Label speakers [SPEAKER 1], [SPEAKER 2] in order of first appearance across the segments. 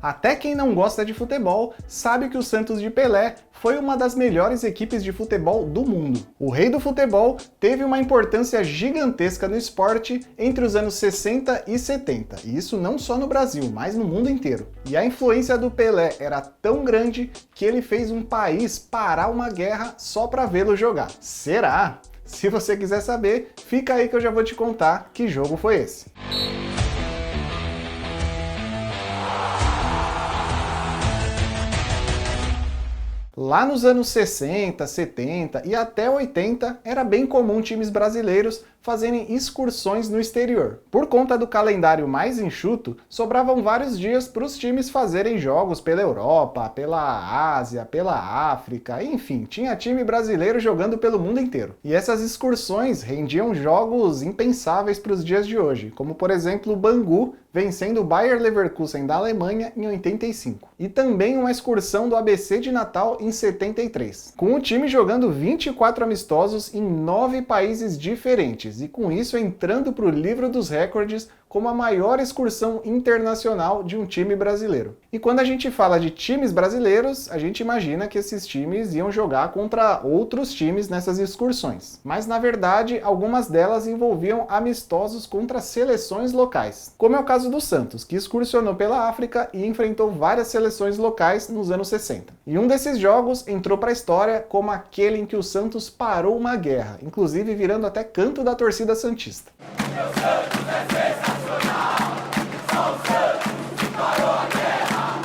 [SPEAKER 1] Até quem não gosta de futebol sabe que o Santos de Pelé foi uma das melhores equipes de futebol do mundo. O rei do futebol teve uma importância gigantesca no esporte entre os anos 60 e 70, e isso não só no Brasil, mas no mundo inteiro. E a influência do Pelé era tão grande que ele fez um país parar uma guerra só para vê-lo jogar. Será? Se você quiser saber, fica aí que eu já vou te contar que jogo foi esse. Lá nos anos 60, 70 e até 80, era bem comum times brasileiros fazerem excursões no exterior. Por conta do calendário mais enxuto, sobravam vários dias para os times fazerem jogos pela Europa, pela Ásia, pela África, enfim, tinha time brasileiro jogando pelo mundo inteiro. E essas excursões rendiam jogos impensáveis para os dias de hoje, como por exemplo o Bangu vencendo o Bayer Leverkusen da Alemanha em 85. E também uma excursão do ABC de Natal em 73, com o time jogando 24 amistosos em 9 países diferentes, e com isso entrando para o livro dos recordes como a maior excursão internacional de um time brasileiro. E quando a gente fala de times brasileiros, a gente imagina que esses times iam jogar contra outros times nessas excursões. Mas na verdade, algumas delas envolviam amistosos contra seleções locais. Como é o caso do Santos, que excursionou pela África e enfrentou várias seleções locais nos anos 60. E um desses jogos entrou para a história como aquele em que o Santos parou uma guerra, inclusive virando até canto da torcida santista. Meu Santos é sensacional, só o Santos que parou a guerra,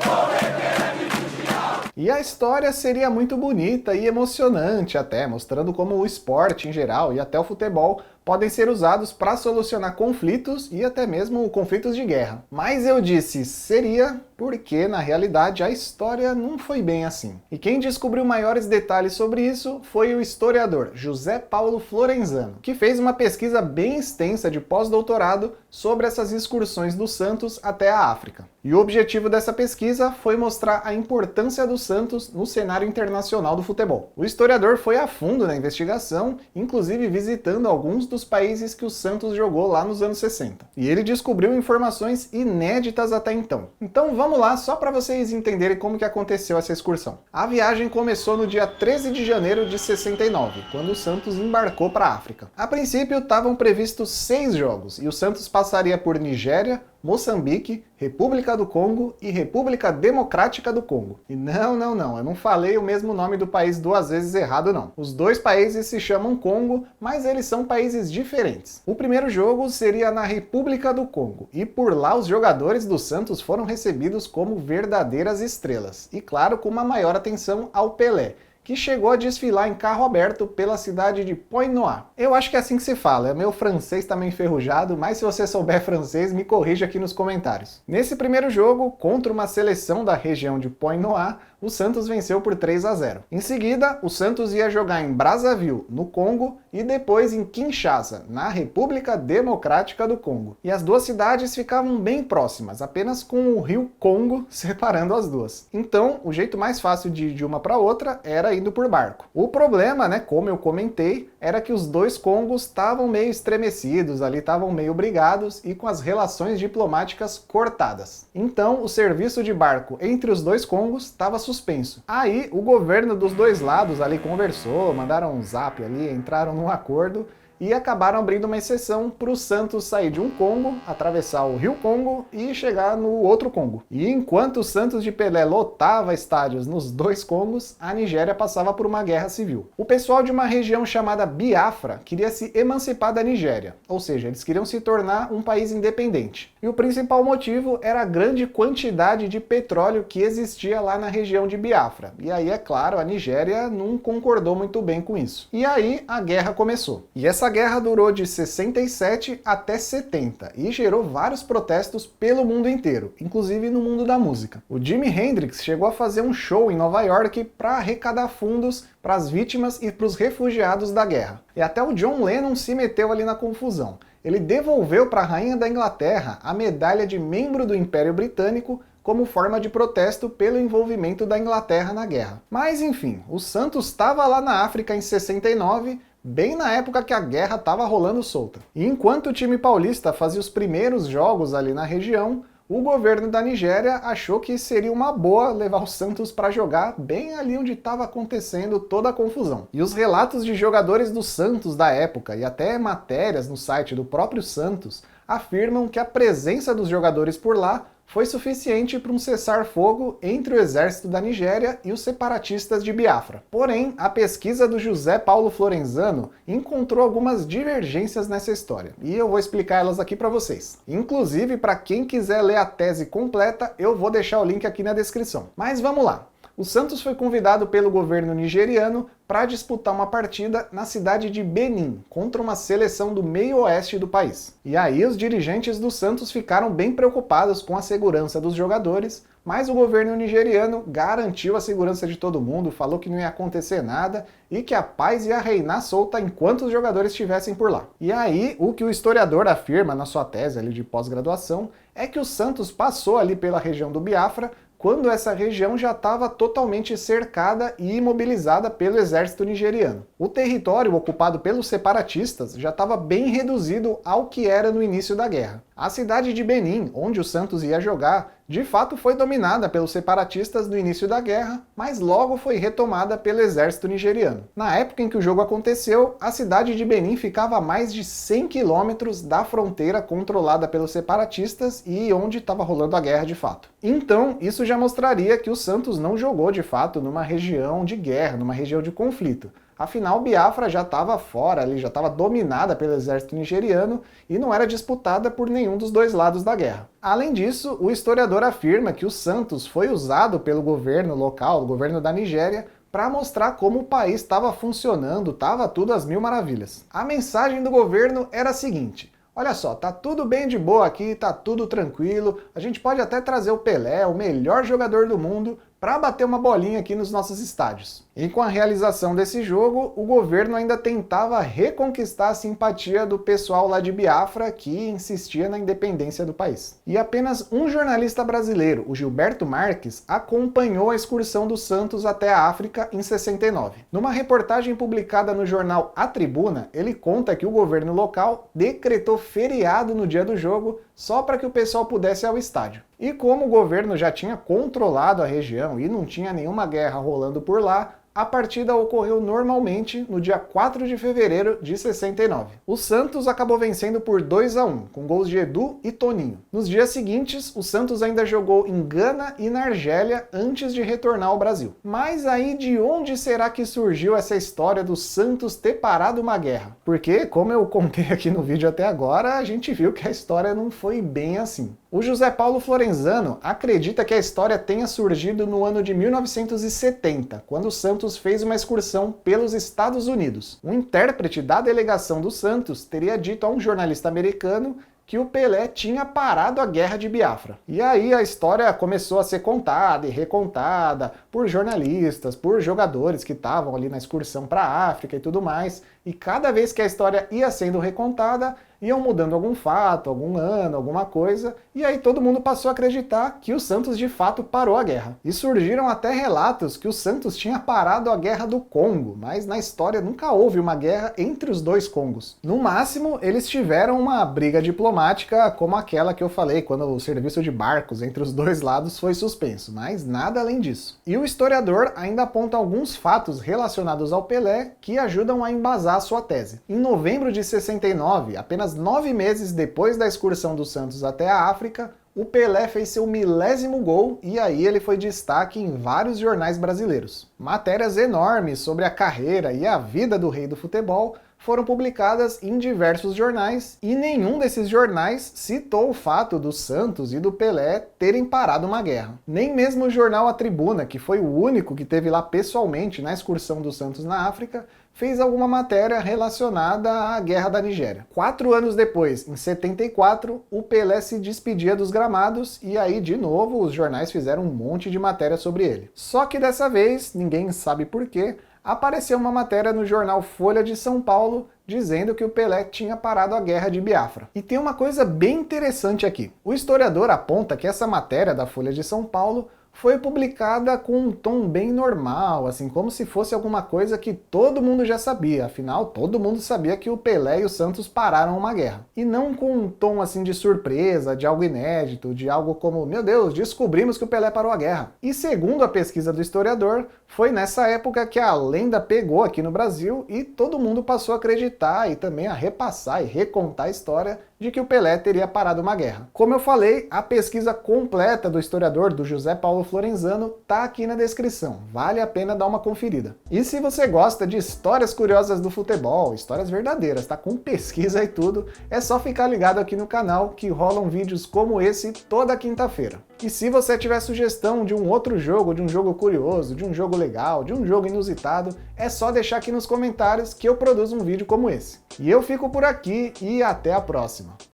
[SPEAKER 1] morrer pela mundial. E a história seria muito bonita e emocionante até, mostrando como o esporte em geral e até o futebol podem ser usados para solucionar conflitos e até mesmo conflitos de guerra. Mas eu disse seria porque, na realidade, a história não foi bem assim. E quem descobriu maiores detalhes sobre isso foi o historiador José Paulo Florenzano, que fez uma pesquisa bem extensa de pós-doutorado sobre essas excursões do Santos até a África. E o objetivo dessa pesquisa foi mostrar a importância do Santos no cenário internacional do futebol. O historiador foi a fundo na investigação, inclusive visitando alguns dos países que o Santos jogou lá nos anos 60. E ele descobriu informações inéditas até então. Então vamos lá, só para vocês entenderem como que aconteceu essa excursão. A viagem começou no dia 13 de janeiro de 69, quando o Santos embarcou para a África. A princípio estavam previstos 6 jogos, e o Santos passaria por Nigéria, Moçambique, República do Congo e República Democrática do Congo. E não, eu não falei o mesmo nome do país 2 vezes errado não. Os dois países se chamam Congo, mas eles são países diferentes. O primeiro jogo seria na República do Congo, e por lá os jogadores do Santos foram recebidos como verdadeiras estrelas, e claro, com uma maior atenção ao Pelé, que chegou a desfilar em carro aberto pela cidade de Pointe-Noire. Eu acho que é assim que se fala, meu francês tá meio enferrujado, mas se você souber francês, me corrija aqui nos comentários. Nesse primeiro jogo, contra uma seleção da região de Pointe-Noire, o Santos venceu por 3-0. Em seguida, o Santos ia jogar em Brazzaville, no Congo, e depois em Kinshasa, na República Democrática do Congo. E as duas cidades ficavam bem próximas, apenas com o rio Congo separando as duas. Então, o jeito mais fácil de ir de uma para outra era indo por barco. O problema, como eu comentei, era que os dois Congos estavam meio estremecidos ali, estavam meio brigados e com as relações diplomáticas cortadas. Então, o serviço de barco entre os dois Congos estava suspenso. Aí, o governo dos dois lados ali conversou, mandaram um zap ali, entraram num acordo e acabaram abrindo uma exceção para o Santos sair de um Congo, atravessar o Rio Congo e chegar no outro Congo. E enquanto o Santos de Pelé lotava estádios nos dois Congos, a Nigéria passava por uma guerra civil. O pessoal de uma região chamada Biafra queria se emancipar da Nigéria, ou seja, eles queriam se tornar um país independente. E o principal motivo era a grande quantidade de petróleo que existia lá na região de Biafra. E aí, é claro, a Nigéria não concordou muito bem com isso. E aí a guerra começou. E essa guerra durou de 67 até 70 e gerou vários protestos pelo mundo inteiro, inclusive no mundo da música. O Jimi Hendrix chegou a fazer um show em Nova York para arrecadar fundos para as vítimas e para os refugiados da guerra. E até o John Lennon se meteu ali na confusão. Ele devolveu para a rainha da Inglaterra a medalha de membro do Império Britânico como forma de protesto pelo envolvimento da Inglaterra na guerra. Mas enfim, o Santos estava lá na África em 69, bem na época que a guerra estava rolando solta. E enquanto o time paulista fazia os primeiros jogos ali na região, o governo da Nigéria achou que seria uma boa levar o Santos para jogar bem ali onde estava acontecendo toda a confusão. E os relatos de jogadores do Santos da época e até matérias no site do próprio Santos afirmam que a presença dos jogadores por lá foi suficiente para um cessar-fogo entre o exército da Nigéria e os separatistas de Biafra. Porém, a pesquisa do José Paulo Florenzano encontrou algumas divergências nessa história, e eu vou explicar elas aqui para vocês. Inclusive, para quem quiser ler a tese completa, eu vou deixar o link aqui na descrição. Mas vamos lá. O Santos foi convidado pelo governo nigeriano para disputar uma partida na cidade de Benin, contra uma seleção do meio-oeste do país. E aí os dirigentes do Santos ficaram bem preocupados com a segurança dos jogadores, mas o governo nigeriano garantiu a segurança de todo mundo, falou que não ia acontecer nada e que a paz ia reinar solta enquanto os jogadores estivessem por lá. E aí, o que o historiador afirma na sua tese ali de pós-graduação é que o Santos passou ali pela região do Biafra quando essa região já estava totalmente cercada e imobilizada pelo exército nigeriano. O território ocupado pelos separatistas já estava bem reduzido ao que era no início da guerra. A cidade de Benin, onde o Santos ia jogar, de fato foi dominada pelos separatistas no início da guerra, mas logo foi retomada pelo exército nigeriano. Na época em que o jogo aconteceu, a cidade de Benin ficava a mais de 100 quilômetros da fronteira controlada pelos separatistas e onde estava rolando a guerra de fato. Então, isso já mostraria que o Santos não jogou de fato numa região de guerra, numa região de conflito. Afinal, Biafra já estava fora, ali já estava dominada pelo exército nigeriano e não era disputada por nenhum dos dois lados da guerra. Além disso, o historiador afirma que o Santos foi usado pelo governo local, o governo da Nigéria, para mostrar como o país estava funcionando, estava tudo às mil maravilhas. A mensagem do governo era a seguinte: olha só, tá tudo bem de boa aqui, tá tudo tranquilo, a gente pode até trazer o Pelé, o melhor jogador do mundo, para bater uma bolinha aqui nos nossos estádios. E com a realização desse jogo, o governo ainda tentava reconquistar a simpatia do pessoal lá de Biafra, que insistia na independência do país. E apenas um jornalista brasileiro, o Gilberto Marques, acompanhou a excursão do Santos até a África em 69. Numa reportagem publicada no jornal A Tribuna, ele conta que o governo local decretou feriado no dia do jogo só para que o pessoal pudesse ir ao estádio. E como o governo já tinha controlado a região e não tinha nenhuma guerra rolando por lá, a partida ocorreu normalmente no dia 4 de fevereiro de 69. O Santos acabou vencendo por 2-1, com gols de Edu e Toninho. Nos dias seguintes, o Santos ainda jogou em Gana e na Argélia antes de retornar ao Brasil. Mas aí de onde será que surgiu essa história do Santos ter parado uma guerra? Porque, como eu contei aqui no vídeo até agora, a gente viu que a história não foi bem assim. O José Paulo Florenzano acredita que a história tenha surgido no ano de 1970, quando o Santos fez uma excursão pelos Estados Unidos. Um intérprete da delegação do Santos teria dito a um jornalista americano que o Pelé tinha parado a guerra de Biafra. E aí a história começou a ser contada e recontada por jornalistas, por jogadores que estavam ali na excursão para a África e tudo mais. E cada vez que a história ia sendo recontada, iam mudando algum fato, algum ano, alguma coisa, e aí todo mundo passou a acreditar que o Santos de fato parou a guerra. E surgiram até relatos que o Santos tinha parado a guerra do Congo, mas na história nunca houve uma guerra entre os dois Congos. No máximo, eles tiveram uma briga diplomática como aquela que eu falei, quando o serviço de barcos entre os dois lados foi suspenso, mas nada além disso. E o historiador ainda aponta alguns fatos relacionados ao Pelé que ajudam a embasar a sua tese. Em novembro de 69, apenas 9 meses depois da excursão do Santos até a África, o Pelé fez seu 1000º gol e aí ele foi destaque em vários jornais brasileiros. Matérias enormes sobre a carreira e a vida do rei do futebol foram publicadas em diversos jornais e nenhum desses jornais citou o fato do Santos e do Pelé terem parado uma guerra. Nem mesmo o jornal A Tribuna, que foi o único que esteve lá pessoalmente na excursão do Santos na África, fez alguma matéria relacionada à Guerra da Nigéria. 4 anos depois, em 74, o Pelé se despedia dos gramados e aí, de novo, os jornais fizeram um monte de matéria sobre ele. Só que dessa vez, ninguém sabe porquê, apareceu uma matéria no jornal Folha de São Paulo dizendo que o Pelé tinha parado a guerra de Biafra. E tem uma coisa bem interessante aqui. O historiador aponta que essa matéria da Folha de São Paulo foi publicada com um tom bem normal, assim, como se fosse alguma coisa que todo mundo já sabia. Afinal, todo mundo sabia que o Pelé e o Santos pararam uma guerra. E não com um tom assim de surpresa, de algo inédito, de algo como, meu Deus, descobrimos que o Pelé parou a guerra. E segundo a pesquisa do historiador, foi nessa época que a lenda pegou aqui no Brasil e todo mundo passou a acreditar e também a repassar e recontar a história de que o Pelé teria parado uma guerra. Como eu falei, a pesquisa completa do historiador, do José Paulo Florenzano, tá aqui na descrição. Vale a pena dar uma conferida. E se você gosta de histórias curiosas do futebol, histórias verdadeiras, tá? Com pesquisa e tudo, é só ficar ligado aqui no canal que rolam vídeos como esse toda quinta-feira. E se você tiver sugestão de um outro jogo, de um jogo curioso, de um jogo legal, de um jogo inusitado, é só deixar aqui nos comentários que eu produzo um vídeo como esse. E eu fico por aqui e até a próxima.